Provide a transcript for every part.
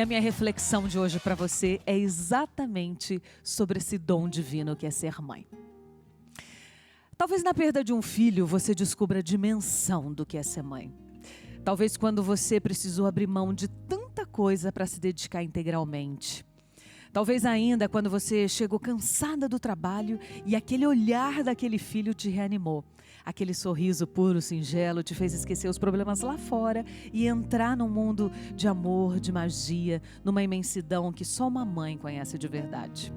A minha reflexão de hoje para você é exatamente sobre esse dom divino que é ser mãe. Talvez na perda de um filho você descubra a dimensão do que é ser mãe. Talvez quando você precisou abrir mão de tanta coisa para se dedicar integralmente. Talvez ainda quando você chegou cansada do trabalho e aquele olhar daquele filho te reanimou. Aquele sorriso puro, singelo, te fez esquecer os problemas lá fora e entrar num mundo de amor, de magia, numa imensidão que só uma mãe conhece de verdade.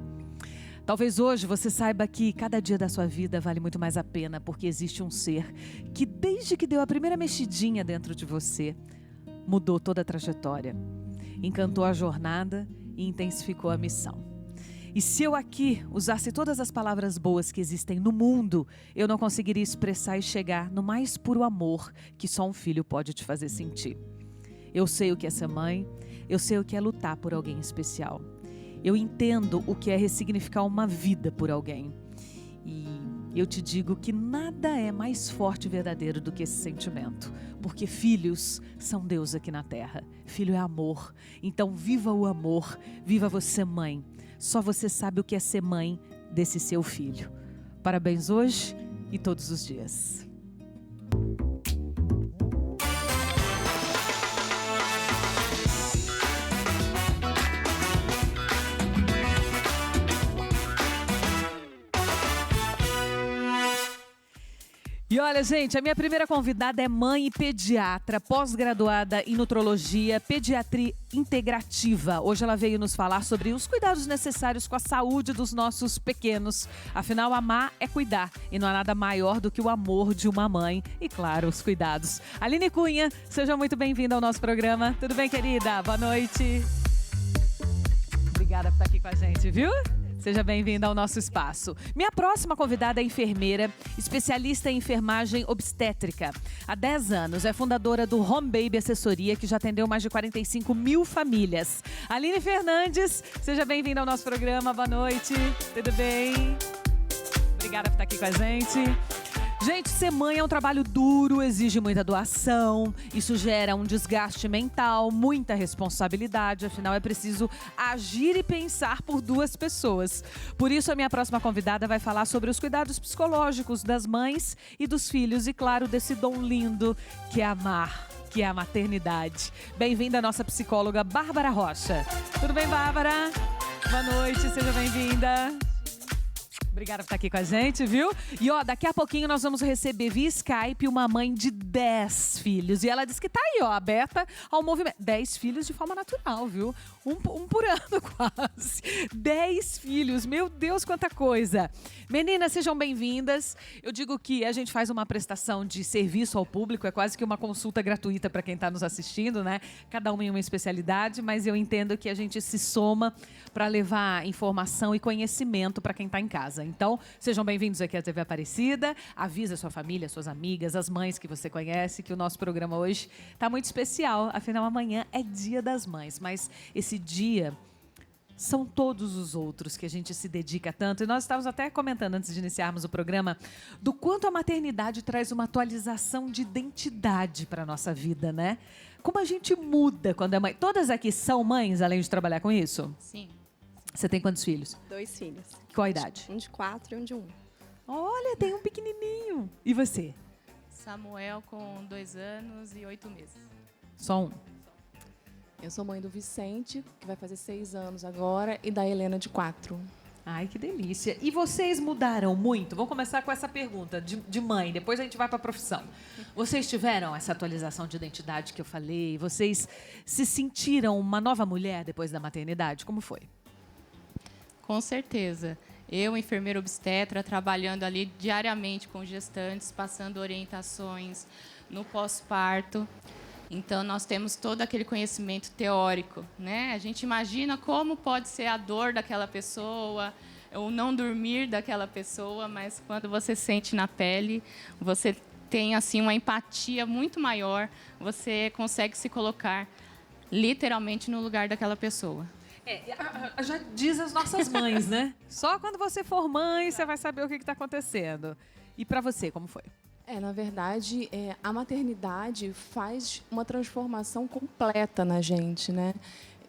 Talvez hoje você saiba que cada dia da sua vida vale muito mais a pena porque existe um ser que desde que deu a primeira mexidinha dentro de você, mudou toda a trajetória, encantou a jornada e intensificou a missão. E se eu aqui usasse todas as palavras boas que existem no mundo, eu não conseguiria expressar e chegar no mais puro amor que só um filho pode te fazer sentir. Eu sei o que é ser mãe, eu sei o que é lutar por alguém especial. Eu entendo o que é ressignificar uma vida por alguém. E eu te digo que nada é mais forte e verdadeiro do que esse sentimento. Porque filhos são Deus aqui na terra. Filho é amor. Então viva o amor, viva você mãe. Só você sabe o que é ser mãe desse seu filho. Parabéns hoje e todos os dias. E olha, gente, a minha primeira convidada é mãe e pediatra, pós-graduada em nutrologia, pediatria integrativa. Hoje ela veio nos falar sobre os cuidados necessários com a saúde dos nossos pequenos. Afinal, amar é cuidar e não há nada maior do que o amor de uma mãe e, claro, os cuidados. Aline Cunha, seja muito bem-vinda ao nosso programa. Tudo bem, querida? Boa noite. Obrigada por estar aqui com a gente, viu? Seja bem-vinda ao nosso espaço. Minha próxima convidada é enfermeira, especialista em enfermagem obstétrica. Há 10 anos é fundadora do Home Baby Assessoria, que já atendeu mais de 45 mil famílias. Aline Fernandes, seja bem-vinda ao nosso programa. Boa noite, tudo bem? Obrigada por estar aqui com a gente. Gente, ser mãe é um trabalho duro, exige muita doação, isso gera um desgaste mental, muita responsabilidade, afinal é preciso agir e pensar por duas pessoas. Por isso a minha próxima convidada vai falar sobre os cuidados psicológicos das mães e dos filhos e, claro, desse dom lindo que é amar, que é a maternidade. Bem-vinda a nossa psicóloga Bárbara Rocha. Tudo bem, Bárbara? Boa noite, seja bem-vinda. Obrigada por estar aqui com a gente, viu? E ó, daqui a pouquinho nós vamos receber via Skype uma mãe de 10 filhos. E ela disse que tá aí, ó, aberta ao movimento. 10 filhos de forma natural, viu? Um por ano quase. 10 filhos, meu Deus, quanta coisa. Meninas, sejam bem-vindas. Eu digo que a gente faz uma prestação de serviço ao público, é quase que uma consulta gratuita para quem está nos assistindo, né? Cada uma em uma especialidade, mas eu entendo que a gente se soma para levar informação e conhecimento para quem está em casa. Então, sejam bem-vindos aqui à TV Aparecida. Avisa a sua família, suas amigas, as mães que você conhece, que o nosso programa hoje está muito especial. Afinal, amanhã é Dia das Mães, mas esse dia são todos os outros que a gente se dedica tanto. E nós estávamos até comentando antes de iniciarmos o programa do quanto a maternidade traz uma atualização de identidade para a nossa vida, né? Como a gente muda quando é mãe. Todas aqui são mães, além de trabalhar com isso? Sim. Você tem quantos filhos? 2 filhos. Qual a idade? Um de 4 e um de 1. Olha, tem um pequenininho. E você? Samuel com 2 anos e 8 meses. Só um. Eu sou mãe do Vicente, que vai fazer 6 anos agora, e da Helena, de 4. Ai, que delícia. E vocês mudaram muito? Vamos começar com essa pergunta de mãe, depois a gente vai para a profissão. Vocês tiveram essa atualização de identidade que eu falei? Vocês se sentiram uma nova mulher depois da maternidade? Como foi? Com certeza. Eu, enfermeira obstetra, trabalhando ali diariamente com gestantes, passando orientações no pós-parto. Então, nós temos todo aquele conhecimento teórico, né? A gente imagina como pode ser a dor daquela pessoa, o não dormir daquela pessoa, mas quando você sente na pele, você tem assim uma empatia muito maior, você consegue se colocar literalmente no lugar daquela pessoa. Já diz as nossas mães, né? Só quando você for mãe, você vai saber o que está acontecendo. E para você, como foi? Na verdade, a maternidade faz uma transformação completa na gente, né?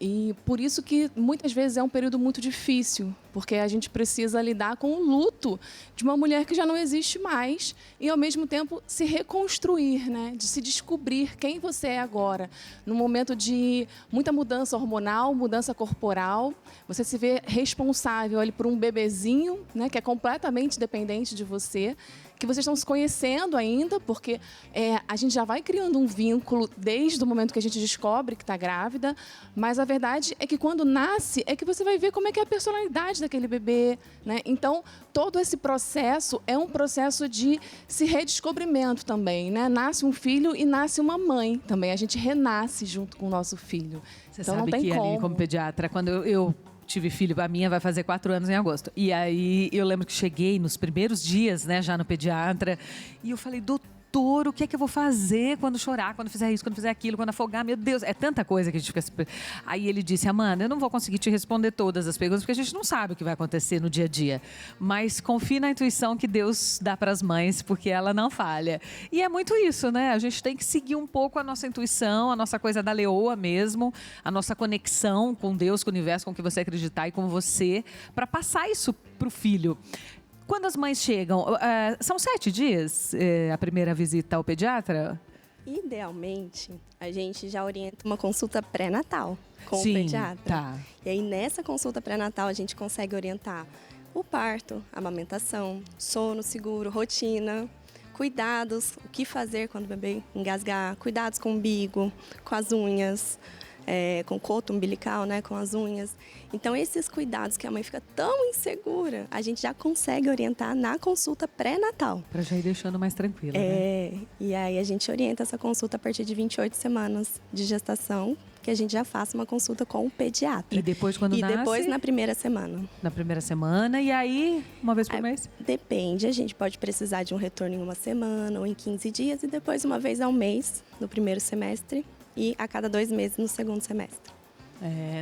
E por isso que muitas vezes é um período muito difícil, porque a gente precisa lidar com o luto de uma mulher que já não existe mais e, ao mesmo tempo, se reconstruir, né? De se descobrir quem você é agora. Num momento de muita mudança hormonal, mudança corporal, você se vê responsável ali por um bebezinho, né? Que é completamente dependente de você, que vocês estão se conhecendo ainda, porque a gente já vai criando um vínculo desde o momento que a gente descobre que está grávida, mas a verdade é que quando nasce é que você vai ver como é que é a personalidade daquele bebê, né? Então, todo esse processo é um processo de se redescobrimento também, né? Nasce um filho e nasce uma mãe também. A gente renasce junto com o nosso filho. Você então, sabe não tem que como. ali, como pediatra, quando eu tive filho, a minha vai fazer 4 anos em agosto. E aí eu lembro que cheguei nos primeiros dias, né, já no pediatra, e eu falei, doutor, o que é que eu vou fazer quando chorar, quando fizer isso, quando fizer aquilo, quando afogar? Meu Deus, é tanta coisa que a gente fica... Aí ele disse, Amanda, eu não vou conseguir te responder todas as perguntas, porque a gente não sabe o que vai acontecer no dia a dia. Mas confie na intuição que Deus dá para as mães, porque ela não falha. E é muito isso, né? A gente tem que seguir um pouco a nossa intuição, a nossa coisa da leoa mesmo, a nossa conexão com Deus, com o universo, com o que você acreditar e com você, para passar isso para o filho. Quando as mães chegam, são 7 dias a primeira visita ao pediatra? Idealmente, a gente já orienta uma consulta pré-natal com Sim, o pediatra. Tá. E aí, nessa consulta pré-natal, a gente consegue orientar o parto, a amamentação, sono seguro, rotina, cuidados, o que fazer quando o bebê engasgar, cuidados com o umbigo, com as unhas, com o coto umbilical, né, com as unhas. Então, esses cuidados que a mãe fica tão insegura, a gente já consegue orientar na consulta pré-natal. Para já ir deixando mais tranquila, né? E aí a gente orienta essa consulta a partir de 28 semanas de gestação, que a gente já faça uma consulta com o pediatra. E depois quando nasce? E depois na primeira semana. Na primeira semana, e aí, uma vez por mês? Depende, a gente pode precisar de um retorno em 1 semana ou em 15 dias, e depois uma vez ao mês, no primeiro semestre, e a cada 2 meses no segundo semestre.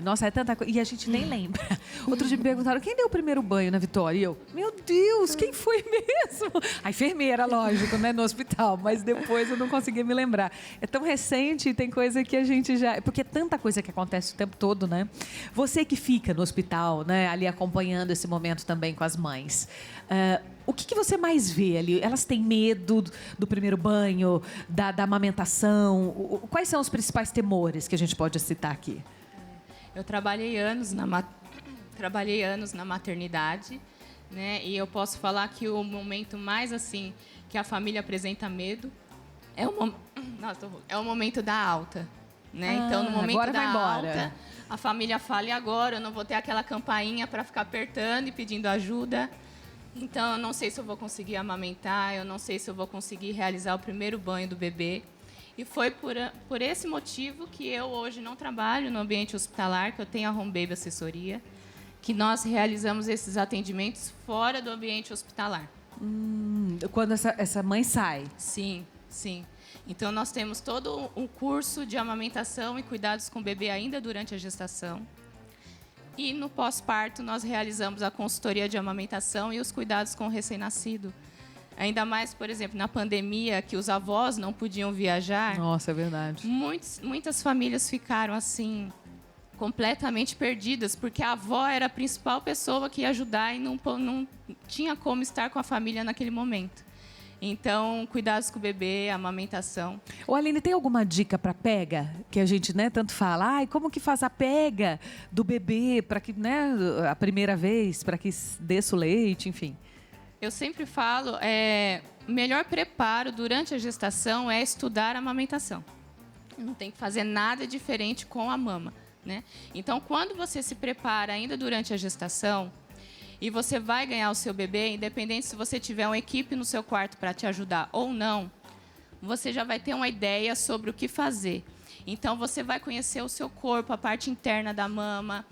Nossa, é tanta coisa. E a gente nem lembra. Outro dia me perguntaram, quem deu o primeiro banho na Vitória? E eu, meu Deus, quem foi mesmo? A enfermeira, lógico, né, no hospital. Mas depois eu não conseguia me lembrar. É tão recente e tem coisa que a gente já... Porque é tanta coisa que acontece o tempo todo, né? Você que fica no hospital, né, ali acompanhando esse momento também com as mães. O que você mais vê ali? Elas têm medo do primeiro banho, da amamentação? Quais são os principais temores que a gente pode citar aqui? Eu trabalhei anos na maternidade, né? E eu posso falar que o momento mais assim que a família apresenta medo é o momento da alta, né? Então, no momento agora da vai embora. alta, a família fala, e agora? Eu não vou ter aquela campainha para ficar apertando e pedindo ajuda. Então, eu não sei se eu vou conseguir amamentar, eu não sei se eu vou conseguir realizar o primeiro banho do bebê. E foi por esse motivo que eu hoje não trabalho no ambiente hospitalar, que eu tenho a Home Baby Assessoria, que nós realizamos esses atendimentos fora do ambiente hospitalar. Quando essa mãe sai? Sim, sim. Então, nós temos todo um curso de amamentação e cuidados com o bebê ainda durante a gestação. E no pós-parto, nós realizamos a consultoria de amamentação e os cuidados com o recém-nascido. Ainda mais, por exemplo, na pandemia, que os avós não podiam viajar. Nossa, é verdade. Muitas famílias ficaram, assim, completamente perdidas, porque a avó era a principal pessoa que ia ajudar e não tinha como estar com a família naquele momento. Então, cuidados com o bebê, amamentação. Ô, Aline, tem alguma dica para pega? Que a gente, né, tanto fala, ai, como que faz a pega do bebê para que, né, a primeira vez, para que desça o leite, enfim. Eu sempre falo, o melhor preparo durante a gestação é estudar a amamentação. Não tem que fazer nada diferente com a mama, né? Então, quando você se prepara ainda durante a gestação e você vai ganhar o seu bebê, independente se você tiver uma equipe no seu quarto para te ajudar ou não, você já vai ter uma ideia sobre o que fazer. Então, você vai conhecer o seu corpo, a parte interna da mama,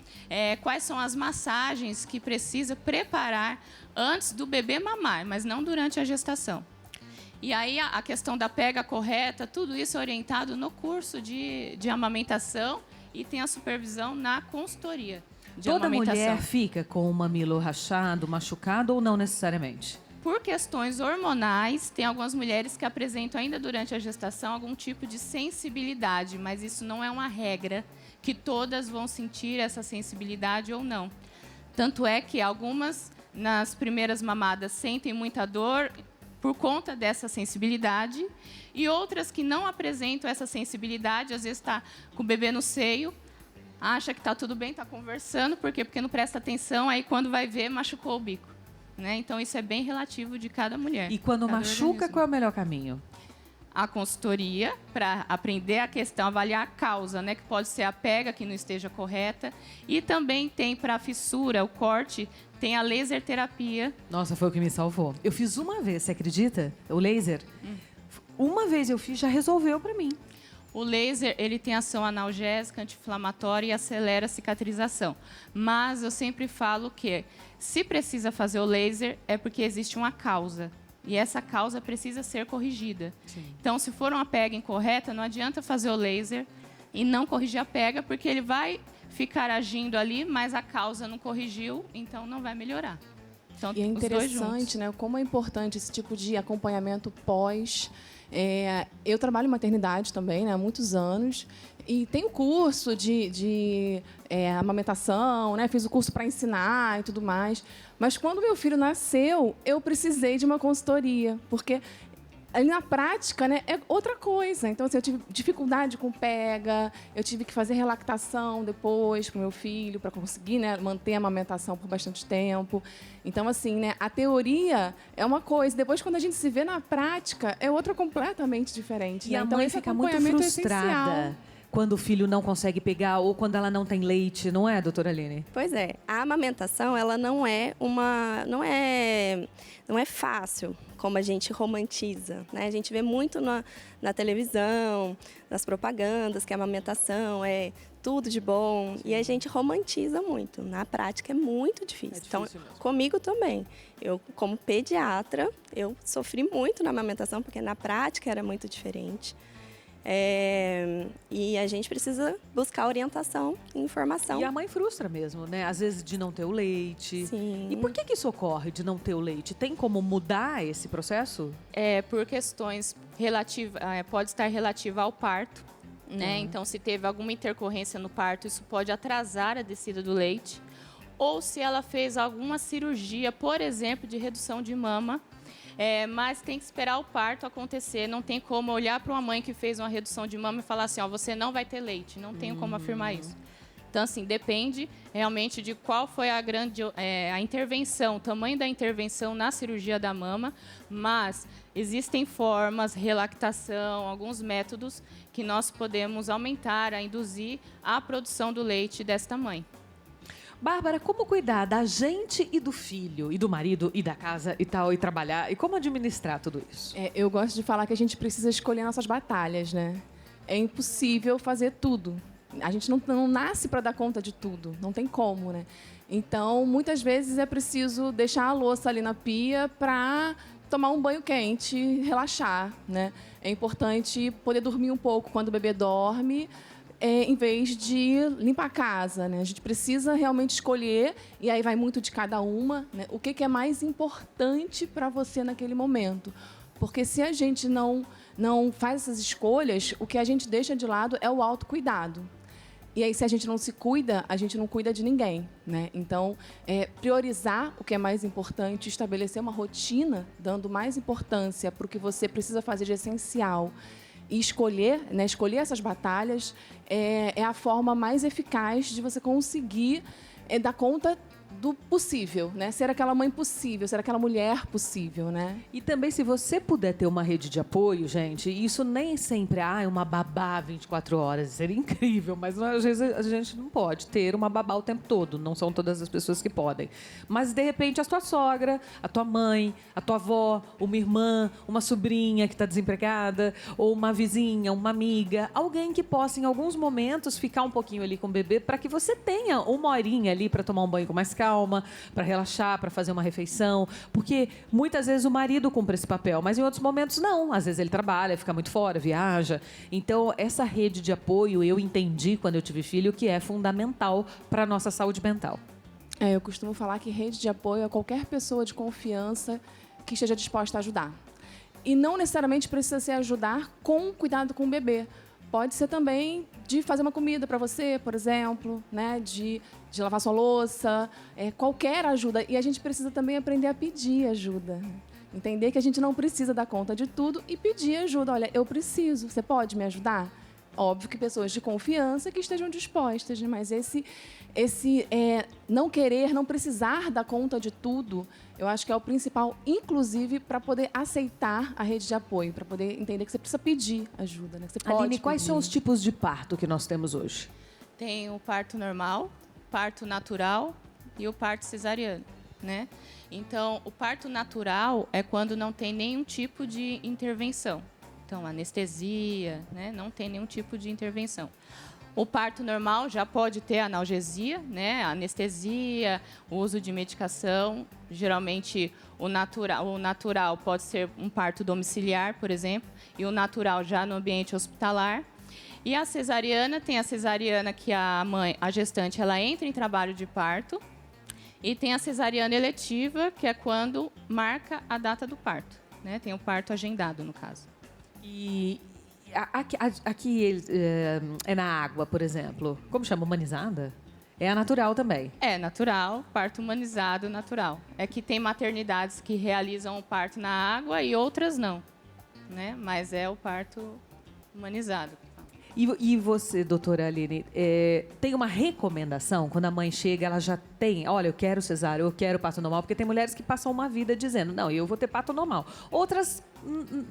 quais são as massagens que precisa preparar antes do bebê mamar, mas não durante a gestação. E aí, a questão da pega correta, tudo isso é orientado no curso de amamentação e tem a supervisão na consultoria de Toda amamentação. mulher fica com o mamilo rachado, machucado ou não necessariamente? Por questões hormonais, tem algumas mulheres que apresentam ainda durante a gestação algum tipo de sensibilidade, mas isso não é uma regra que todas vão sentir essa sensibilidade ou não. Tanto é que algumas, nas primeiras mamadas, sentem muita dor por conta dessa sensibilidade, e outras que não apresentam essa sensibilidade, às vezes está com o bebê no seio, acha que está tudo bem, está conversando, por quê? Porque não presta atenção, aí quando vai ver, machucou o bico. Né? Então, isso é bem relativo de cada mulher. E quando cada machuca, organismo. qual é o melhor caminho? A consultoria, para aprender a questão, avaliar a causa, né? Que pode ser a pega que não esteja correta. E também tem para a fissura, o corte, tem a laser terapia. Nossa, foi o que me salvou. Eu fiz uma vez, você acredita? O laser. Uma vez eu fiz, já resolveu para mim. O laser, ele tem ação analgésica, anti-inflamatória e acelera a cicatrização. Mas eu sempre falo que, se precisa fazer o laser, é porque existe uma causa. E essa causa precisa ser corrigida. Sim. Então, se for uma pega incorreta, não adianta fazer o laser e não corrigir a pega, porque ele vai ficar agindo ali, mas a causa não corrigiu, então não vai melhorar. Então, E é os dois juntos. interessante, né, como é importante esse tipo de acompanhamento pós. Eu trabalho em maternidade também, né, há muitos anos, e tenho curso de amamentação, né, fiz o curso para ensinar e tudo mais. Mas quando meu filho nasceu, eu precisei de uma consultoria, porque ali na prática, né, é outra coisa. Então, assim, eu tive dificuldade com pega, eu tive que fazer relactação depois para o meu filho, para conseguir, né, manter a amamentação por bastante tempo. Então, assim, né, a teoria é uma coisa, depois quando a gente se vê na prática, é outra completamente diferente. E né? a Então, mãe esse fica muito acompanhamento é frustrada essencial. quando o filho não consegue pegar ou quando ela não tem leite, não é, doutora Aline? Pois é, a amamentação, ela não é fácil, como a gente romantiza, né? A gente vê muito na televisão, nas propagandas, que a amamentação é tudo de bom, e a gente romantiza muito. Na prática é muito difícil. Então, mesmo. comigo também. Eu, como pediatra, eu sofri muito na amamentação, porque na prática era muito diferente. E a gente precisa buscar orientação e informação. E a mãe frustra mesmo, né? Às vezes de não ter o leite. Sim. E por que isso ocorre de não ter o leite? Tem como mudar esse processo? Por questões relativas, pode estar relativa ao parto, né? Então, se teve alguma intercorrência no parto, isso pode atrasar a descida do leite. Ou se ela fez alguma cirurgia, por exemplo, de redução de mama, mas tem que esperar o parto acontecer. Não tem como olhar para uma mãe que fez uma redução de mama e falar assim, ó, você não vai ter leite. Não tenho como afirmar isso. Então, assim, depende realmente de qual foi a intervenção, o tamanho da intervenção na cirurgia da mama, mas existem formas, relactação, alguns métodos que nós podemos aumentar, induzir a produção do leite desta mãe. Bárbara, como cuidar da gente e do filho, e do marido, e da casa e tal, e trabalhar? E como administrar tudo isso? Eu gosto de falar que a gente precisa escolher nossas batalhas, né? É impossível fazer tudo. A gente não nasce para dar conta de tudo, não tem como, né? Então, muitas vezes é preciso deixar a louça ali na pia para tomar um banho quente, relaxar, né? É importante poder dormir um pouco quando o bebê dorme, em vez de limpar a casa, né? A gente precisa realmente escolher, e aí vai muito de cada uma, né? O que é mais importante para você naquele momento. Porque se a gente não faz essas escolhas, o que a gente deixa de lado é o autocuidado. E aí, se a gente não se cuida, a gente não cuida de ninguém, né? Então, priorizar o que é mais importante, estabelecer uma rotina, dando mais importância para o que você precisa fazer de essencial, e escolher, né, escolher essas batalhas é a forma mais eficaz de você conseguir dar conta do possível, né? Ser aquela mãe possível, ser aquela mulher possível, né? E também, se você puder ter uma rede de apoio, gente, isso nem sempre é uma babá 24 horas, seria incrível, mas às vezes a gente não pode ter uma babá o tempo todo, não são todas as pessoas que podem. Mas, de repente, a tua sogra, a tua mãe, a tua avó, uma irmã, uma sobrinha que está desempregada, ou uma vizinha, uma amiga, alguém que possa, em alguns momentos, ficar um pouquinho ali com o bebê, para que você tenha uma horinha ali para tomar um banho com mais calma, para relaxar, para fazer uma refeição, porque muitas vezes o marido cumpre esse papel, mas em outros momentos não. Às vezes ele trabalha, fica muito fora, viaja. Então, essa rede de apoio, eu entendi quando eu tive filho que é fundamental para a nossa saúde mental. Eu costumo falar que rede de apoio é qualquer pessoa de confiança que esteja disposta a ajudar. E não necessariamente precisa ser ajudar com cuidado com o bebê. Pode ser também de fazer uma comida para você, por exemplo, né? De lavar sua louça, qualquer ajuda. E a gente precisa também aprender a pedir ajuda. Entender que a gente não precisa dar conta de tudo e pedir ajuda. Olha, eu preciso, você pode me ajudar? Óbvio que pessoas de confiança que estejam dispostas, né? Mas esse não querer, não precisar dar conta de tudo, eu acho que é o principal, inclusive, para poder aceitar a rede de apoio, para poder entender que você precisa pedir ajuda, né? Que você pode Aline, quais pedir. são os tipos de parto que nós temos hoje? Tem o parto normal, parto natural e o parto cesariano, né? Então, o parto natural é quando não tem nenhum tipo de intervenção. Então, anestesia, né? Não tem nenhum tipo de intervenção. O parto normal já pode ter analgesia, né? Anestesia, o uso de medicação. Geralmente, o natural pode ser um parto domiciliar, por exemplo, e o natural já no ambiente hospitalar. E a cesariana, tem a cesariana que a gestante, ela entra em trabalho de parto. E tem a cesariana eletiva, que é quando marca a data do parto, né? Tem o parto agendado, no caso. E aqui é na água, por exemplo. Como chama? Humanizada? É a natural também. É natural, parto humanizado natural. É que tem maternidades que realizam o parto na água e outras não, né? Mas é o parto humanizado. E você, doutora Aline, tem uma recomendação? Quando a mãe chega, ela já tem, olha, eu quero cesárea, eu quero parto normal, porque tem mulheres que passam uma vida dizendo, não, eu vou ter parto normal. Outras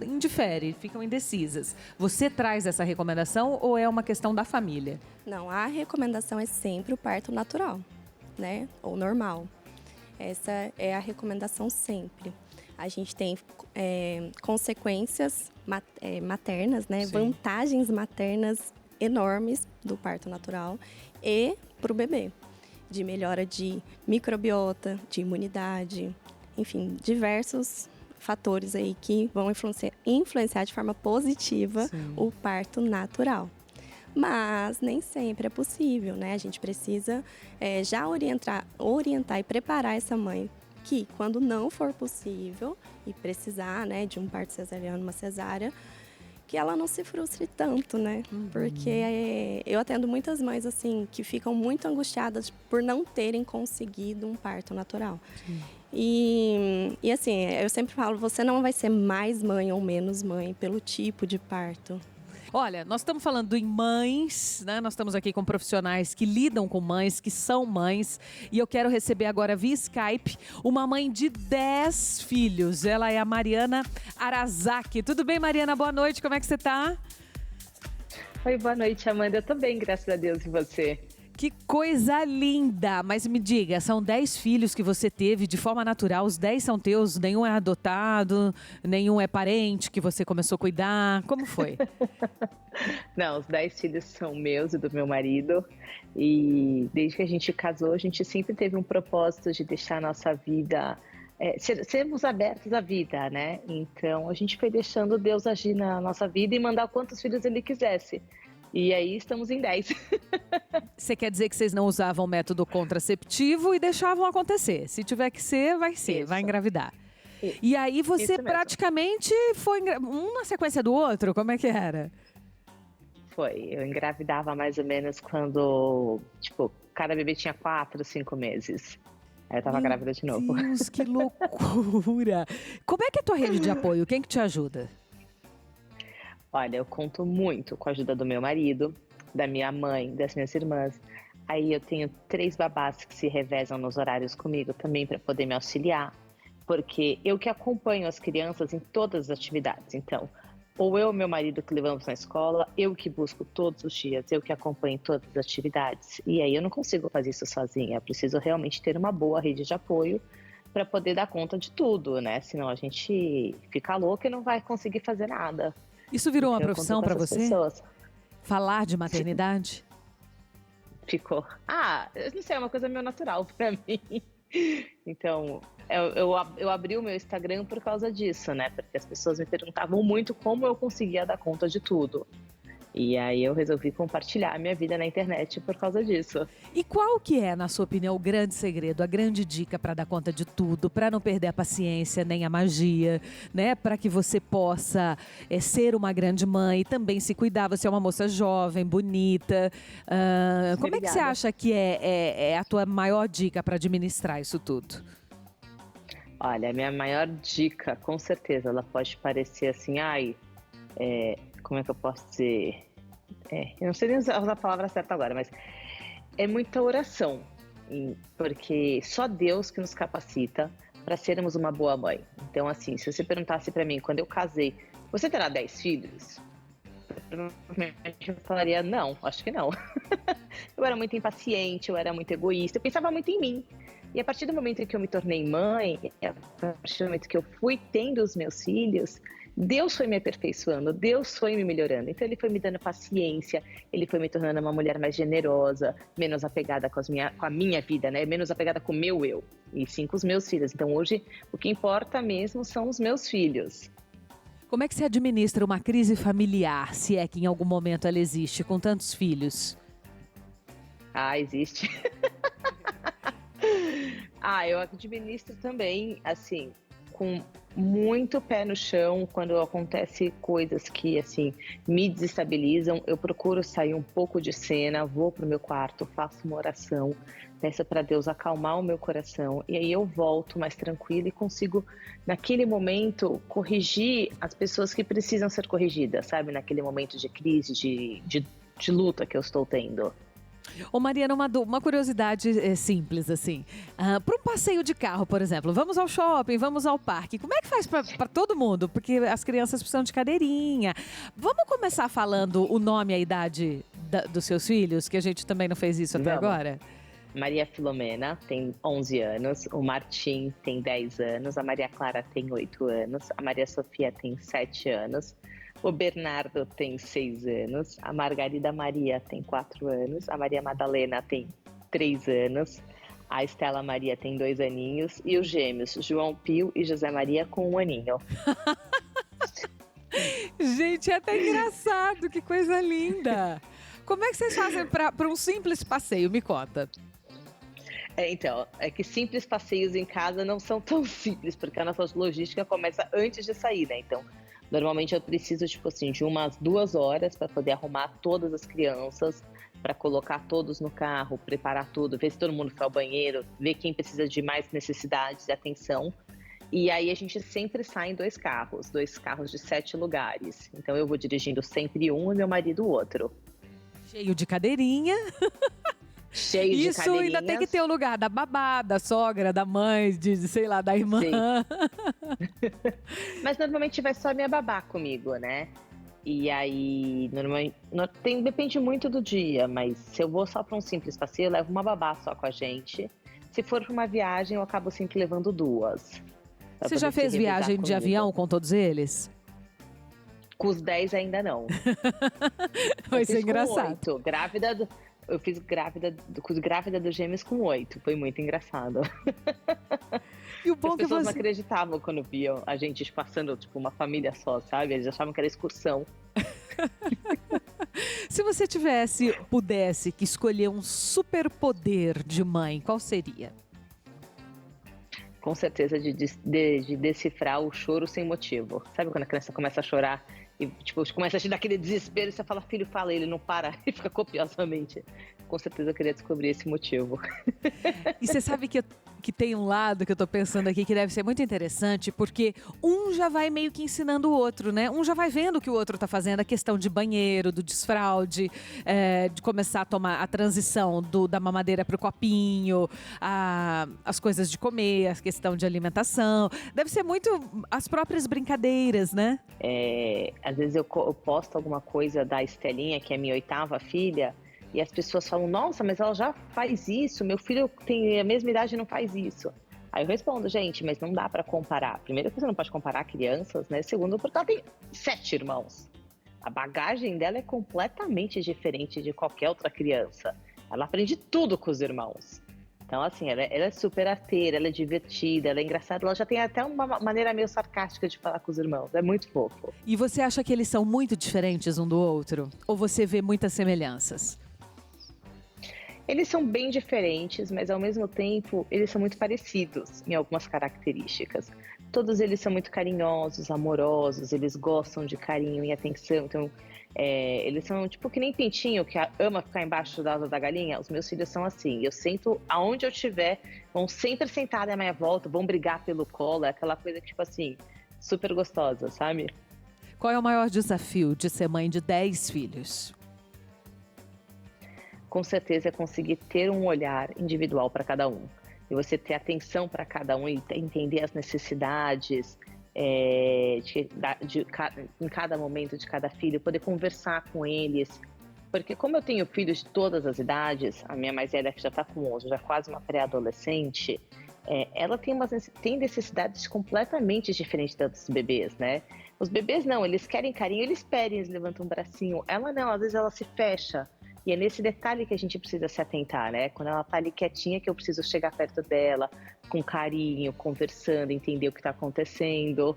indiferem, ficam indecisas. Você traz essa recomendação ou é uma questão da família? Não, a recomendação é sempre o parto natural, né? Ou normal. Essa é a recomendação sempre. A gente tem consequências maternas, né? Sim. Vantagens maternas enormes do parto natural e para o bebê. De melhora de microbiota, de imunidade, enfim, diversos fatores aí que vão influenciar de forma positiva Sim. o parto natural. Mas nem sempre é possível, né? A gente precisa já orientar e preparar essa mãe que, quando não for possível e precisar, né, de um parto cesariano, uma cesárea, que ela não se frustre tanto, né? Porque eu atendo muitas mães, assim, que ficam muito angustiadas por não terem conseguido um parto natural. E assim, eu sempre falo, você não vai ser mais mãe ou menos mãe pelo tipo de parto. Olha, nós estamos falando em mães, né? Nós estamos aqui com profissionais que lidam com mães, que são mães. E eu quero receber agora via Skype uma mãe de 10 filhos. Ela é a Mariana Arazaki. Tudo bem, Mariana? Boa noite, como é que você está? Oi, boa noite, Amanda. Eu tô bem, graças a Deus, e você? Que coisa linda! Mas me diga, são 10 filhos que você teve de forma natural, os 10 são teus, nenhum é adotado, nenhum é parente que você começou a cuidar, como foi? Não, os 10 filhos são meus e do meu marido, e desde que a gente casou, a gente sempre teve um propósito de deixar a nossa vida, sermos abertos à vida, né? Então, a gente foi deixando Deus agir na nossa vida e mandar quantos filhos Ele quisesse. E aí estamos em 10. Você quer dizer que vocês não usavam método contraceptivo e deixavam acontecer. Se tiver que ser, vai ser, Isso. vai engravidar. Isso. E aí você Isso mesmo. praticamente foi um na sequência do outro? Como é que era? Foi, eu engravidava mais ou menos quando, cada bebê tinha 4, 5 meses. Aí eu tava grávida de novo. Meu Deus, que loucura! Como é que é a tua rede de apoio? Quem que te ajuda? Olha, eu conto muito com a ajuda do meu marido, da minha mãe, das minhas irmãs. Aí eu tenho 3 babás que se revezam nos horários comigo também para poder me auxiliar, porque eu que acompanho as crianças em todas as atividades. Então, ou eu e meu marido que levamos na escola, eu que busco todos os dias, eu que acompanho todas as atividades. E aí eu não consigo fazer isso sozinha, eu preciso realmente ter uma boa rede de apoio para poder dar conta de tudo, né? Senão a gente fica louca e não vai conseguir fazer nada. Isso virou uma Então, eu profissão conto com para essas você? pessoas. Falar de maternidade? Ficou. Eu não sei, é uma coisa meio natural pra mim. Então, eu abri o meu Instagram por causa disso, né? Porque as pessoas me perguntavam muito como eu conseguia dar conta de tudo. E aí eu resolvi compartilhar a minha vida na internet por causa disso. E qual que é, na sua opinião, o grande segredo, a grande dica para dar conta de tudo, para não perder a paciência nem a magia, né? Para que você possa ser uma grande mãe e também se cuidar. Você é uma moça jovem, bonita. Como é que você acha que é a tua maior dica para administrar isso tudo? Olha, a minha maior dica, com certeza, ela pode parecer assim, como é que eu posso dizer? Eu não sei nem usar a palavra certa agora, mas é muita oração, porque só Deus que nos capacita para sermos uma boa mãe. Então, assim, se você perguntasse para mim, quando eu casei, você terá 10 filhos? Eu falaria, não, acho que não. Eu era muito impaciente, eu era muito egoísta, eu pensava muito em mim. E a partir do momento em que eu me tornei mãe, a partir do momento que eu fui tendo os meus filhos, Deus foi me aperfeiçoando, Deus foi me melhorando. Então ele foi me dando paciência, ele foi me tornando uma mulher mais generosa, menos apegada com a minha vida, né? Menos apegada com o meu eu, e sim com os meus filhos. Então hoje o que importa mesmo são os meus filhos. Como é que se administra uma crise familiar, se é que em algum momento ela existe, com tantos filhos? Existe. Eu administro também, assim, com muito pé no chão. Quando acontece coisas que, assim, me desestabilizam, eu procuro sair um pouco de cena, vou pro meu quarto, faço uma oração, peço para Deus acalmar o meu coração, e aí eu volto mais tranquila e consigo, naquele momento, corrigir as pessoas que precisam ser corrigidas, sabe? Naquele momento de crise, de luta que eu estou tendo. Ô Mariana, uma curiosidade simples, assim. Para um passeio de carro, por exemplo, vamos ao shopping, vamos ao parque. Como é que faz para todo mundo? Porque as crianças precisam de cadeirinha. Vamos começar falando o nome e a idade dos seus filhos, que a gente também não fez isso até agora? Maria Filomena tem 11 anos, o Martim tem 10 anos, a Maria Clara tem 8 anos, a Maria Sofia tem 7 anos, o Bernardo tem 6 anos, a Margarida Maria tem 4 anos, a Maria Madalena tem 3 anos, a Estela Maria tem 2 aninhos e os gêmeos João Pio e José Maria com 1 aninho. Gente, é até engraçado, que coisa linda! Como é que vocês fazem para um simples passeio? Me conta. Então, é que simples passeios em casa não são tão simples, porque a nossa logística começa antes de sair, né? Então, normalmente eu preciso, de umas 2 horas para poder arrumar todas as crianças, para colocar todos no carro, preparar tudo, ver se todo mundo foi ao banheiro, ver quem precisa de mais necessidades e atenção. E aí a gente sempre sai em 2 carros de 7 lugares. Então eu vou dirigindo sempre um e meu marido o outro. Cheio de cadeirinha. Cheio de cadeirinhas. Isso ainda tem que ter o lugar da babá, da sogra, da mãe, sei lá, da irmã. Sim. Mas normalmente vai só minha babá comigo, né? E aí, normalmente, depende muito do dia, mas se eu vou só para um simples passeio, eu levo uma babá só com a gente. Se for para uma viagem, eu acabo sempre levando 2. Você já fez viagem de avião com todos eles? Com os 10 ainda não. Vai ser engraçado. 8. Eu fiz grávida dos gêmeos com 8. Foi muito engraçado. E o bom As pessoas não acreditavam quando viam a gente passando, uma família só, sabe? Eles achavam que era excursão. Se você pudesse escolher um superpoder de mãe, qual seria? Com certeza de decifrar o choro sem motivo. Sabe quando a criança começa a chorar e começa a te dar aquele desespero e você fala, filho, fala, ele não para e fica copiosamente. Com certeza eu queria descobrir esse motivo. E você sabe que tem um lado que eu tô pensando aqui que deve ser muito interessante, porque um já vai meio que ensinando o outro, né? Um já vai vendo o que o outro tá fazendo, a questão de banheiro, do desfraude, de começar a tomar a transição da mamadeira pro copinho, as coisas de comer, a questão de alimentação. Deve ser muito as próprias brincadeiras, né? Às vezes eu posto alguma coisa da Estelinha, que é minha 8ª filha, e as pessoas falam, nossa, mas ela já faz isso, meu filho tem a mesma idade e não faz isso. Aí eu respondo, gente, mas não dá pra comparar. Primeiro que você não pode comparar crianças, né? Segundo, porque ela tem 7 irmãos. A bagagem dela é completamente diferente de qualquer outra criança. Ela aprende tudo com os irmãos. Então, assim, ela é super arteira, ela é divertida, ela é engraçada, ela já tem até uma maneira meio sarcástica de falar com os irmãos, é muito fofo. E você acha que eles são muito diferentes um do outro? Ou você vê muitas semelhanças? Eles são bem diferentes, mas ao mesmo tempo eles são muito parecidos em algumas características. Todos eles são muito carinhosos, amorosos, eles gostam de carinho e atenção. Então, eles são tipo que nem pintinho que ama ficar embaixo da asa da galinha. Os meus filhos são assim. Eu sento aonde eu estiver, vão sempre sentar à minha volta, vão brigar pelo colo. É aquela coisa tipo assim, super gostosa, sabe? Qual é o maior desafio de ser mãe de 10 filhos? Com certeza é conseguir ter um olhar individual para cada um. E você ter atenção para cada um e entender as necessidades em cada momento de cada filho, poder conversar com eles. Porque como eu tenho filhos de todas as idades, a minha mais velha que já está com 11, já quase uma pré-adolescente, ela tem necessidades completamente diferentes dos bebês, né? Os bebês não, eles querem carinho, eles pedem, eles levantam um bracinho. Ela não, às vezes ela se fecha. E é nesse detalhe que a gente precisa se atentar, né? Quando ela tá ali quietinha, que eu preciso chegar perto dela, com carinho, conversando, entender o que tá acontecendo.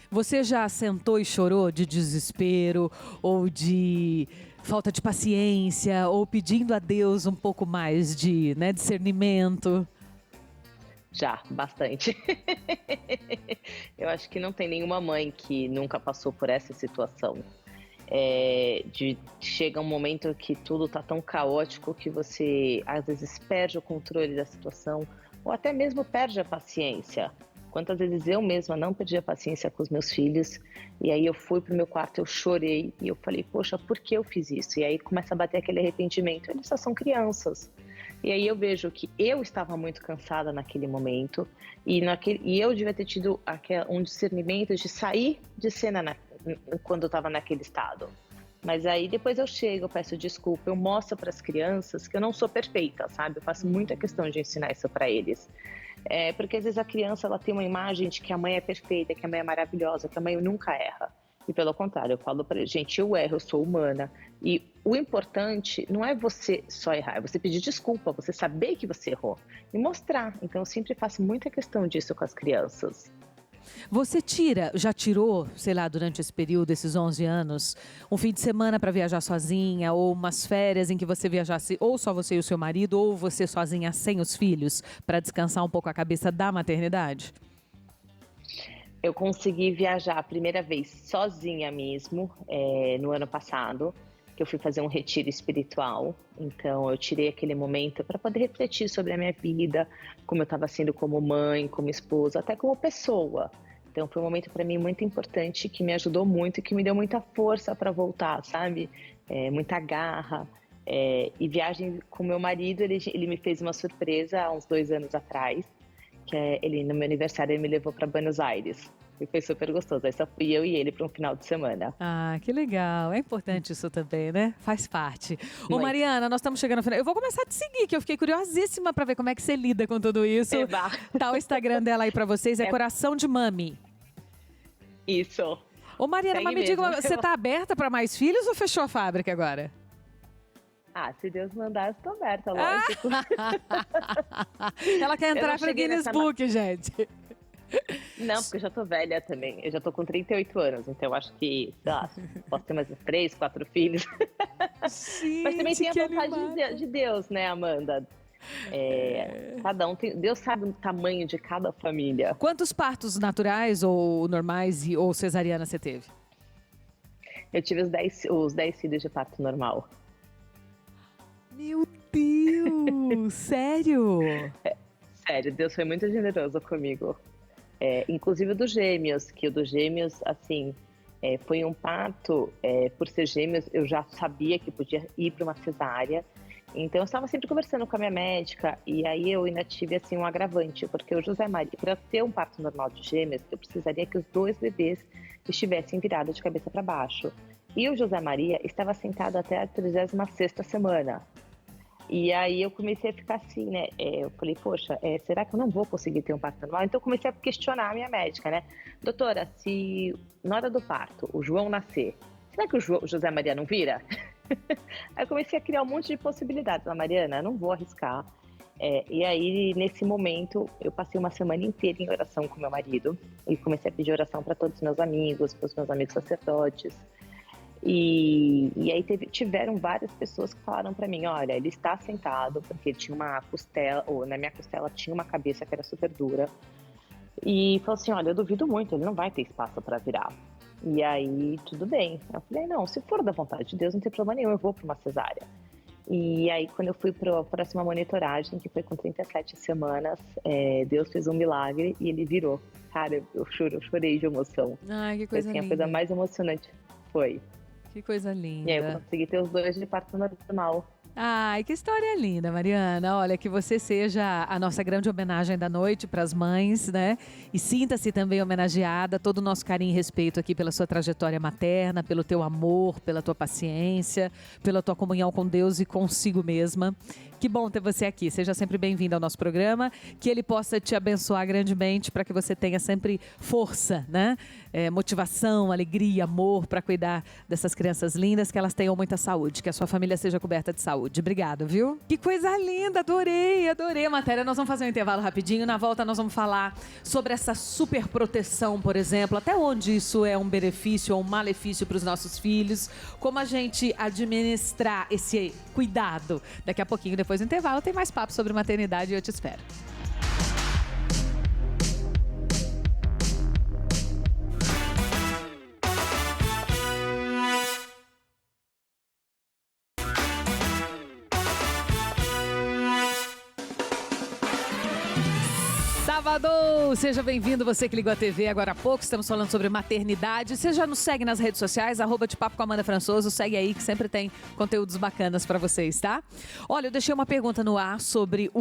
Você já sentou e chorou de desespero ou de falta de paciência ou pedindo a Deus um pouco mais de discernimento? Já, bastante. Eu acho que não tem nenhuma mãe que nunca passou por essa situação. Chega um momento que tudo tá tão caótico que você às vezes perde o controle da situação ou até mesmo perde a paciência. Quantas vezes eu mesma não perdi a paciência com os meus filhos e aí eu fui pro meu quarto, eu chorei e eu falei, poxa, por que eu fiz isso? E aí começa a bater aquele arrependimento, eles só são crianças. E aí eu vejo que eu estava muito cansada naquele momento e eu devia ter tido um discernimento de sair de cena quando eu estava naquele estado. Mas aí depois eu chego, eu peço desculpa, eu mostro para as crianças que eu não sou perfeita, sabe? Eu faço muita questão de ensinar isso para eles. Porque às vezes a criança ela tem uma imagem de que a mãe é perfeita, que a mãe é maravilhosa, que a mãe nunca erra. E pelo contrário, eu falo para eles, gente, eu erro, eu sou humana. E o importante não é você só errar, é você pedir desculpa, você saber que você errou e mostrar. Então eu sempre faço muita questão disso com as crianças. Você já tirou, sei lá, durante esse período, esses 11 anos, um fim de semana para viajar sozinha ou umas férias em que você viajasse ou só você e o seu marido ou você sozinha sem os filhos para descansar um pouco a cabeça da maternidade? Eu consegui viajar a primeira vez sozinha mesmo, no ano passado, que eu fui fazer um retiro espiritual. Então eu tirei aquele momento para poder refletir sobre a minha vida, como eu estava sendo como mãe, como esposa, até como pessoa. Então foi um momento para mim muito importante, que me ajudou muito e que me deu muita força para voltar, sabe? Muita garra. E viagem com meu marido, ele me fez uma surpresa há uns 2 anos atrás, que ele no meu aniversário ele me levou para Buenos Aires. E foi super gostoso. Aí só fui eu e ele para um final de semana. Ah, que legal. É importante isso também, né? Faz parte. Ô, Mariana, nós estamos chegando ao final. Eu vou começar a te seguir, que eu fiquei curiosíssima para ver como é que você lida com tudo isso. Eba. Tá o Instagram dela aí para vocês, Coração de Mami. Isso. Ô, Mariana, mas me mesmo. diga, você tá aberta para mais filhos ou fechou a fábrica agora? Ah, se Deus mandar, eu estou aberta, lógico. Ela quer entrar pro cheguei Guinness Book, gente. Não, porque eu já tô velha também. Eu já tô com 38 anos, então eu acho que, sei lá, posso ter mais 3, 4 filhos. Gente, mas também tem a que vontade animada. de Deus, né, Amanda? Cada um tem. Deus sabe o tamanho de cada família. Quantos partos naturais ou normais ou cesariana você teve? Eu tive os 10 filhos de parto normal. Meu Deus! Sério? Sério, Deus foi muito generoso comigo. Inclusive o dos gêmeos, que o dos gêmeos, assim, foi um parto, por ser gêmeos, eu já sabia que podia ir para uma cesárea. Então eu estava sempre conversando com a minha médica e aí eu ainda tive assim um agravante, porque o José Maria, para ter um parto normal de gêmeos, eu precisaria que os 2 bebês estivessem virados de cabeça para baixo. E o José Maria estava sentado até a 36ª semana. E aí eu comecei a ficar assim, né? Eu falei, poxa, será que eu não vou conseguir ter um parto normal? Então eu comecei a questionar a minha médica, né? Doutora, se na hora do parto o João nascer, será que o José Maria não vira? Aí eu comecei a criar um monte de possibilidades. Mariana, eu não vou arriscar. E aí, nesse momento, eu passei uma semana inteira em oração com meu marido e comecei a pedir oração para todos os meus amigos, para os meus amigos sacerdotes. E aí tiveram várias pessoas que falaram para mim, olha, ele está sentado porque tinha uma costela, ou na minha costela tinha uma cabeça que era super dura. E falou assim, olha, eu duvido muito, ele não vai ter espaço para virar. E aí, tudo bem. Eu falei, não, se for da vontade de Deus, não tem problema nenhum, eu vou para uma cesárea. E aí, quando eu fui para a próxima monitoragem, que foi com 37 semanas, Deus fez um milagre e ele virou. Cara, eu chorei de emoção. Ai, que coisa linda. A coisa mais emocionante foi. Que coisa linda. E aí, eu consegui ter os 2 de parto normal. Ai, que história linda, Mariana. Olha, que você seja a nossa grande homenagem da noite para as mães, né? E sinta-se também homenageada, todo o nosso carinho e respeito aqui pela sua trajetória materna, pelo teu amor, pela tua paciência, pela tua comunhão com Deus e consigo mesma. Que bom ter você aqui. Seja sempre bem-vindo ao nosso programa. Que ele possa te abençoar grandemente para que você tenha sempre força, né? Motivação, alegria, amor para cuidar dessas crianças lindas, que elas tenham muita saúde, que a sua família seja coberta de saúde. Obrigada, viu? Que coisa linda, adorei a matéria. Nós vamos fazer um intervalo rapidinho. Na volta nós vamos falar sobre essa super proteção, por exemplo, até onde isso é um benefício ou um malefício para os nossos filhos, como a gente administrar esse cuidado. Daqui a pouquinho, depois do intervalo, tem mais papo sobre maternidade e eu te espero. Sábado! Seja bem-vindo, você que ligou a TV agora há pouco, estamos falando sobre maternidade. Você já nos segue nas redes sociais, @de papo com Amanda Françoso, segue aí que sempre tem conteúdos bacanas pra vocês, tá? Olha, eu deixei uma pergunta no ar sobre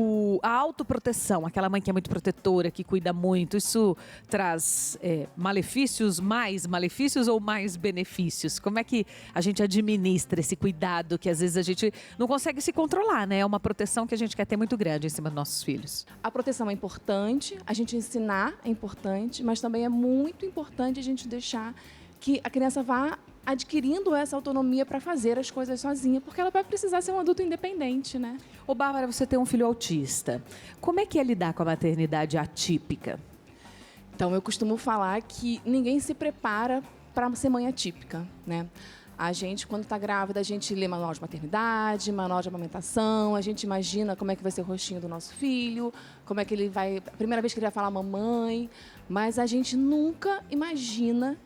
a autoproteção, aquela mãe que é muito protetora, que cuida muito, isso traz mais malefícios ou mais benefícios? Como é que a gente administra esse cuidado que às vezes a gente não consegue se controlar, né? É uma proteção que a gente quer ter muito grande em cima dos nossos filhos. A proteção é importante, a gente ensinar é importante, mas também é muito importante a gente deixar que a criança vá adquirindo essa autonomia para fazer as coisas sozinha, porque ela vai precisar ser um adulto independente, né? Ô, Bárbara, você tem um filho autista. Como é que é lidar com a maternidade atípica? Então, eu costumo falar que ninguém se prepara para ser mãe atípica, né? A gente, quando está grávida, a gente lê manual de maternidade, manual de amamentação, a gente imagina como é que vai ser o rostinho do nosso filho, como é que ele vai... A primeira vez que ele vai falar mamãe, mas a gente nunca imagina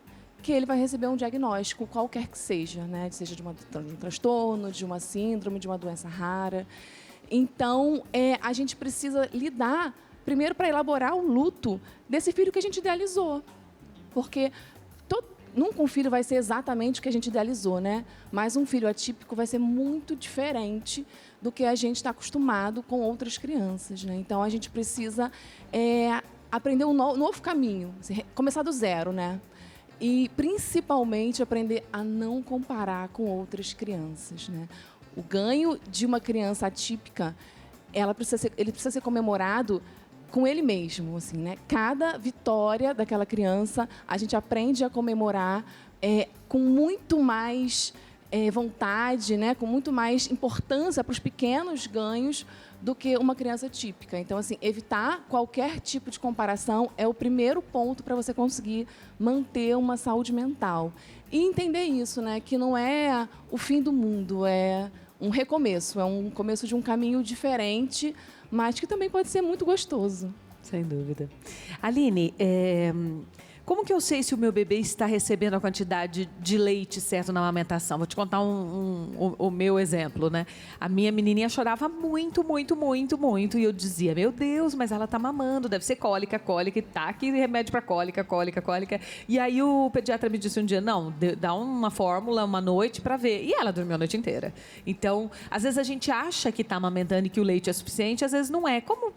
que ele vai receber um diagnóstico, qualquer que seja, né? Seja de um transtorno, de uma síndrome, de uma doença rara. Então, a gente precisa lidar, primeiro, para elaborar o luto desse filho que a gente idealizou. Porque nunca um filho vai ser exatamente o que a gente idealizou, né? Mas um filho atípico vai ser muito diferente do que a gente está acostumado com outras crianças, né? Então, a gente precisa aprender um novo caminho, começar do zero, né? E, principalmente, aprender a não comparar com outras crianças, né? O ganho de uma criança atípica, ele precisa ser comemorado com ele mesmo, assim, né? Cada vitória daquela criança, a gente aprende a comemorar com muito mais vontade, né? Com muito mais importância para os pequenos ganhos do que uma criança típica. Então, assim, evitar qualquer tipo de comparação é o primeiro ponto para você conseguir manter uma saúde mental. E entender isso, né? Que não é o fim do mundo, é um recomeço, é um começo de um caminho diferente, mas que também pode ser muito gostoso. Sem dúvida. Aline, como que eu sei se o meu bebê está recebendo a quantidade de leite certo na amamentação? Vou te contar o meu exemplo, né? A minha menininha chorava muito, muito, muito, muito. E eu dizia, meu Deus, mas ela está mamando, deve ser cólica, cólica. E tá aqui remédio para cólica, cólica, cólica. E aí o pediatra me disse um dia, não, dá uma fórmula, uma noite para ver. E ela dormiu a noite inteira. Então, às vezes a gente acha que está amamentando e que o leite é suficiente, às vezes não é. Como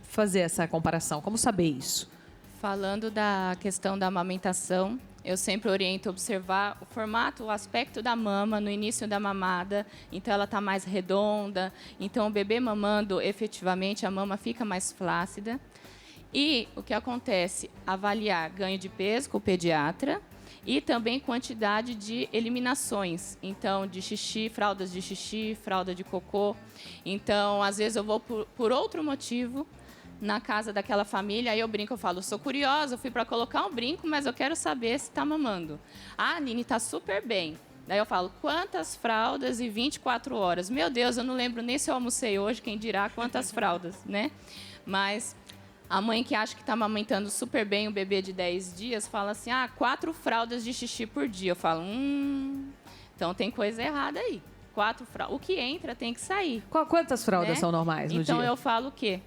fazer essa comparação? Como saber isso? Falando da questão da amamentação, eu sempre oriento a observar o formato, o aspecto da mama no início da mamada. Então, ela está mais redonda. Então, o bebê mamando, efetivamente, a mama fica mais flácida. E o que acontece? Avaliar ganho de peso com o pediatra E também quantidade de eliminações. Então, de xixi, fraldas de xixi, fralda de cocô. Então, às vezes eu vou por outro motivo na casa daquela família, aí eu brinco, eu falo, sou curiosa, eu fui para colocar um brinco, mas eu quero saber se está mamando. Ah, a Nini está super bem. Daí eu falo, quantas fraldas e 24 horas? Meu Deus, eu não lembro nem se eu almocei hoje, quem dirá quantas fraldas, né? Mas a mãe que acha que está amamentando super bem o bebê de 10 dias, fala assim, 4 fraldas de xixi por dia. Eu falo, então tem coisa errada aí. 4 fraldas. O que entra tem que sair. Quantas fraldas né? são normais no dia? Então eu falo o quê?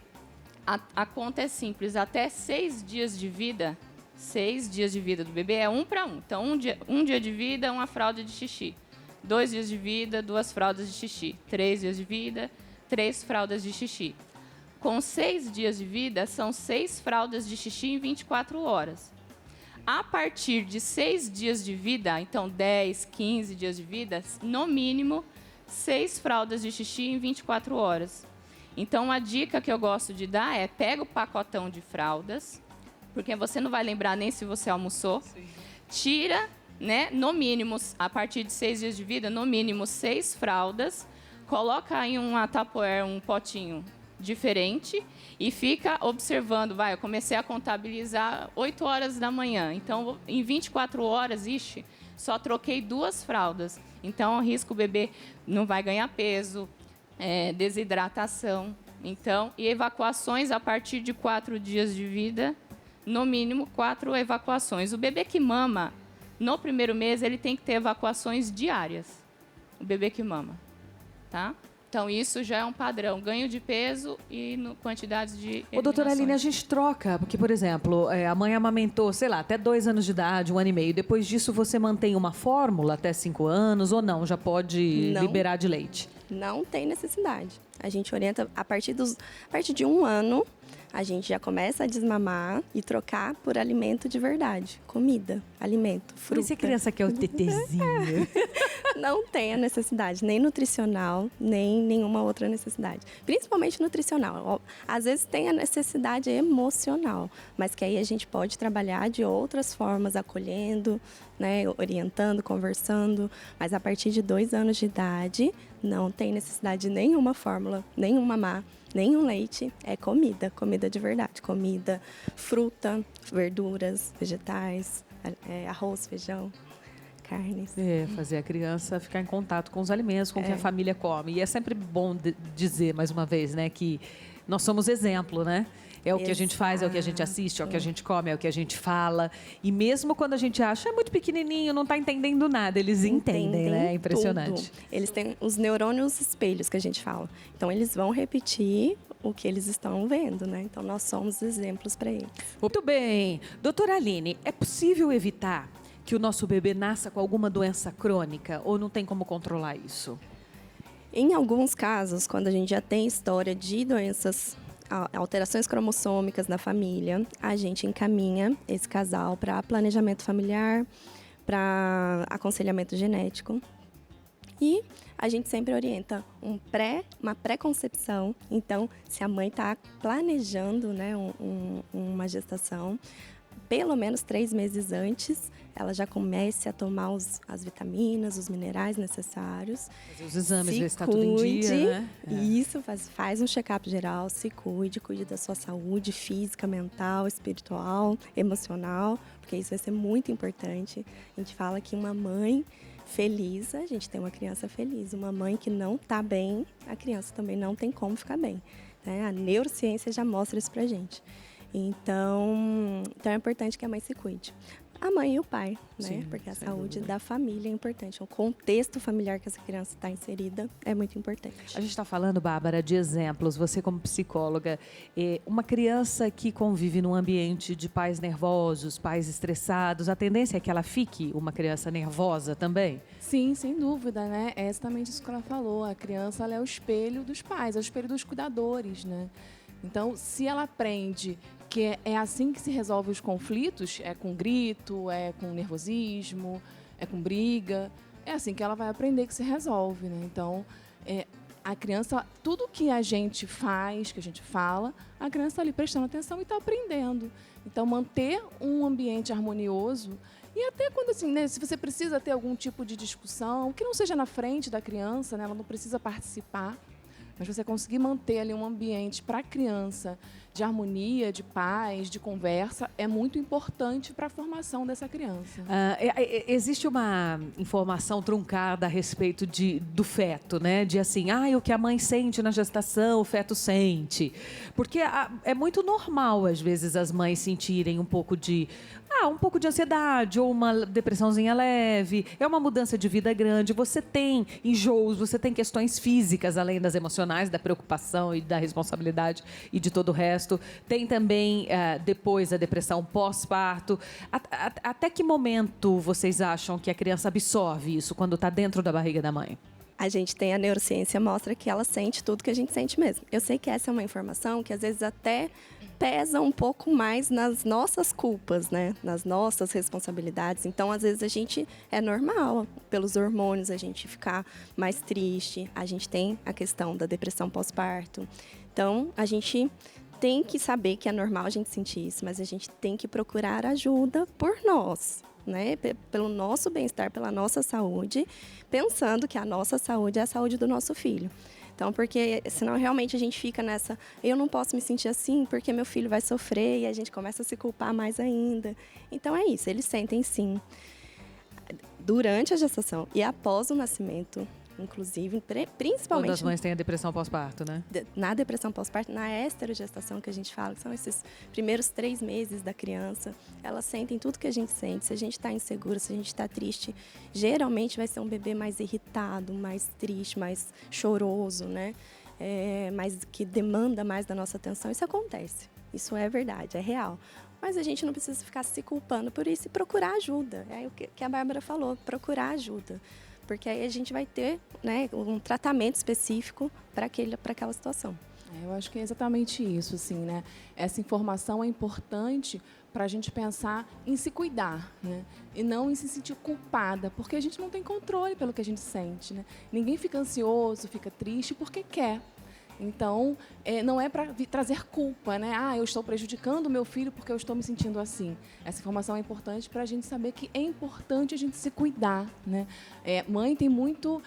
A conta é simples, até 6 dias de vida, 6 dias de vida do bebê é 1 para 1. Então, um dia de vida, uma fralda de xixi. 2 dias de vida, 2 fraldas de xixi. 3 dias de vida, 3 fraldas de xixi. Com 6 dias de vida, são 6 fraldas de xixi em 24 horas. A partir de 6 dias de vida, então 10, 15 dias de vida, no mínimo 6 fraldas de xixi em 24 horas. Então, a dica que eu gosto de dar é, pega o pacotão de fraldas, porque você não vai lembrar nem se você almoçou. Sim. Tira, né, no mínimo, a partir de 6 dias de vida, no mínimo 6 fraldas, coloca em uma Tupperware, um potinho diferente e fica observando. Eu comecei a contabilizar 8 horas da manhã. Então, em 24 horas, só troquei 2 fraldas. Então, o risco o bebê não vai ganhar peso, desidratação. Então, e evacuações a partir de 4 dias de vida, no mínimo 4 evacuações. O bebê que mama, no primeiro mês, ele tem que ter evacuações diárias. O bebê que mama, tá? Então, isso já é um padrão, ganho de peso e quantidades de eliminações. Doutora Aline, a gente troca, porque, por exemplo, a mãe amamentou, sei lá, até 2 anos de idade, 1 ano e meio. Depois disso, você mantém uma fórmula até 5 anos ou não? Já pode liberar de leite? Não tem necessidade. A gente orienta a partir de 1 ano, a gente já começa a desmamar e trocar por alimento de verdade. Comida, alimento, fruta. Mas se a criança quer o tetezinho? Não tem a necessidade, nem nutricional, nem nenhuma outra necessidade. Principalmente nutricional. Às vezes tem a necessidade emocional, mas que aí a gente pode trabalhar de outras formas, acolhendo, né, orientando, conversando. Mas a partir de 2 anos de idade, não tem necessidade de nenhuma fórmula, nenhum mamar, nenhum leite. É comida, comida de verdade. Comida, fruta, verduras, vegetais, arroz, feijão. Carnes. Fazer a criança ficar em contato com os alimentos, com o que a família come. E é sempre bom dizer, mais uma vez, né, que nós somos exemplo, né? É o que a gente faz, é o que a gente assiste, é o que a gente come, é o que a gente fala. E mesmo quando a gente acha muito pequenininho, não está entendendo nada, eles entendem, né? É impressionante. Tudo. Eles têm os neurônios espelhos que a gente fala. Então, eles vão repetir o que eles estão vendo, né? Então, nós somos exemplos para eles. Muito bem. Doutora Aline, é possível evitar que o nosso bebê nasça com alguma doença crônica ou não tem como controlar isso? Em alguns casos, quando a gente já tem história de doenças, alterações cromossômicas na família, a gente encaminha esse casal para planejamento familiar, para aconselhamento genético. E a gente sempre orienta uma pré-concepção. Então, se a mãe está planejando, né, uma gestação, pelo menos 3 meses antes, ela já comece a tomar as vitaminas, os minerais necessários. Fazer os exames, ver se está tudo em dia, né? Isso, faz um check-up geral, se cuide da sua saúde física, mental, espiritual, emocional, porque isso vai ser muito importante. A gente fala que uma mãe feliz, a gente tem uma criança feliz. Uma mãe que não está bem, a criança também não tem como ficar bem, né? A neurociência já mostra isso pra gente. Então é importante que a mãe se cuide. A mãe e o pai, né? Sim, porque a saúde da família é importante. O contexto familiar que essa criança está inserida é muito importante. A gente está falando, Bárbara, de exemplos. Você como psicóloga, uma criança que convive num ambiente de pais nervosos, pais estressados, a tendência é que ela fique uma criança nervosa também? Sim, sem dúvida, né? É exatamente isso que ela falou. A criança, ela é o espelho dos pais, é o espelho dos cuidadores, né? Então, se ela aprende que é assim que se resolve os conflitos, é com grito, é com nervosismo, é com briga, é assim que ela vai aprender que se resolve, né? Então, a criança, tudo que a gente faz, que a gente fala, a criança está ali prestando atenção e está aprendendo. Então, manter um ambiente harmonioso E até quando, assim, né, se você precisa ter algum tipo de discussão, que não seja na frente da criança, né, ela não precisa participar, mas você conseguir manter ali um ambiente para a criança de harmonia, de paz, de conversa, é muito importante para a formação dessa criança. Existe uma informação truncada a respeito do feto, né? De assim, o que a mãe sente na gestação, o feto sente. Porque é muito normal, às vezes, as mães sentirem um pouco de ansiedade ou uma depressãozinha leve. É uma mudança de vida grande. Você tem enjoos, você tem questões físicas, além das emocionais, da preocupação e da responsabilidade e de todo o resto. Tem também, depois, a depressão pós-parto. Até que momento vocês acham que a criança absorve isso quando está dentro da barriga da mãe? A gente tem a neurociência, mostra que ela sente tudo que a gente sente mesmo. Eu sei que essa é uma informação que às vezes até pesa um pouco mais nas nossas culpas, né? Nas nossas responsabilidades. Então, às vezes, é normal, pelos hormônios, a gente ficar mais triste. A gente tem a questão da depressão pós-parto. Então, a gente tem que saber que é normal a gente sentir isso, mas a gente tem que procurar ajuda por nós, né? Pelo nosso bem-estar, pela nossa saúde, pensando que a nossa saúde é a saúde do nosso filho. Então, porque senão realmente a gente fica nessa, eu não posso me sentir assim porque meu filho vai sofrer, e a gente começa a se culpar mais ainda. Então é isso, eles sentem sim. Durante a gestação e após o nascimento, inclusive, principalmente... Quando as mães têm a depressão pós-parto, né? Na depressão pós-parto, na esterogestação que a gente fala, que são esses primeiros 3 meses da criança, elas sentem tudo que a gente sente. Se a gente está insegura, se a gente está triste, geralmente vai ser um bebê mais irritado, mais triste, mais choroso, né? Mais, que demanda mais da nossa atenção. Isso acontece. Isso é verdade, é real. Mas a gente não precisa ficar se culpando por isso e procurar ajuda. É o que a Bárbara falou, procurar ajuda. Porque aí a gente vai ter, né, um tratamento específico para aquela situação. Eu acho que é exatamente isso, assim, né? Essa informação é importante para a gente pensar em se cuidar, né? E não em se sentir culpada, porque a gente não tem controle pelo que a gente sente, né? Ninguém fica ansioso, fica triste porque quer. Então, não é para trazer culpa, né? Eu estou prejudicando o meu filho porque eu estou me sentindo assim. Essa informação é importante para a gente saber que é importante a gente se cuidar, né? Mãe tem muito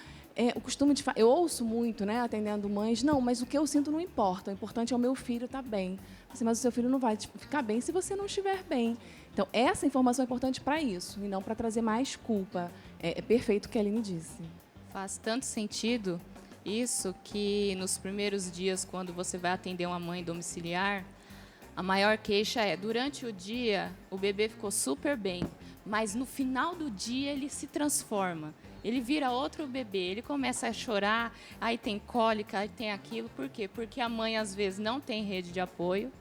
o costume de... Eu ouço muito, né, atendendo mães, não, mas o que eu sinto não importa, o importante é o meu filho estar bem. Assim, mas o seu filho não vai ficar bem se você não estiver bem. Então, essa informação é importante para isso, e não para trazer mais culpa. É perfeito o que a Aline disse. Faz tanto sentido isso que nos primeiros dias, quando você vai atender uma mãe domiciliar, a maior queixa é, durante o dia, o bebê ficou super bem, mas no final do dia ele se transforma. Ele vira outro bebê, ele começa a chorar, aí tem cólica, aí tem aquilo. Por quê? Porque a mãe, às vezes, não tem rede de apoio,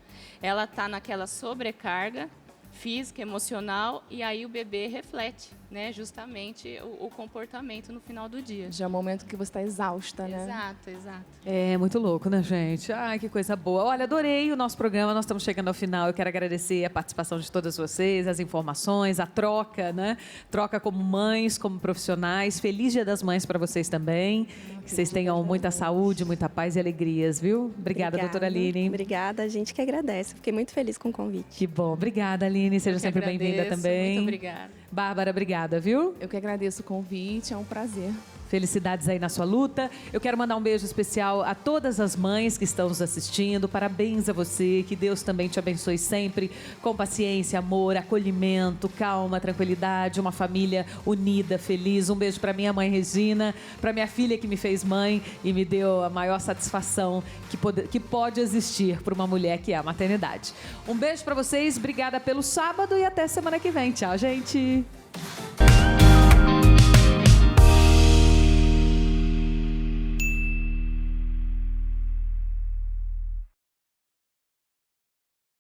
ela está naquela sobrecarga física, emocional, e aí o bebê reflete, né, justamente o comportamento no final do dia. Já é o momento que você está exausta, né? Exato, exato. É muito louco, né, gente? Ai, que coisa boa. Olha, adorei o nosso programa, nós estamos chegando ao final. Eu quero agradecer a participação de todas vocês, as informações, a troca, né? Troca como mães, como profissionais. Feliz Dia das Mães para vocês também. Que vocês tenham muita saúde, muita paz e alegrias, viu? Obrigada, doutora Aline. Obrigada, a gente que agradece. Fiquei muito feliz com o convite. Que bom. Obrigada, Aline. Seja sempre bem-vinda também. Muito obrigada. Bárbara, obrigada, viu? Eu que agradeço o convite, é um prazer. Felicidades aí na sua luta. Eu quero mandar um beijo especial a todas as mães que estão nos assistindo. Parabéns a você. Que Deus também te abençoe sempre com paciência, amor, acolhimento, calma, tranquilidade, uma família unida, feliz. Um beijo para minha mãe Regina, para minha filha que me fez mãe e me deu a maior satisfação que pode existir para uma mulher, que é a maternidade. Um beijo para vocês, obrigada pelo sábado e até semana que vem. Tchau, gente.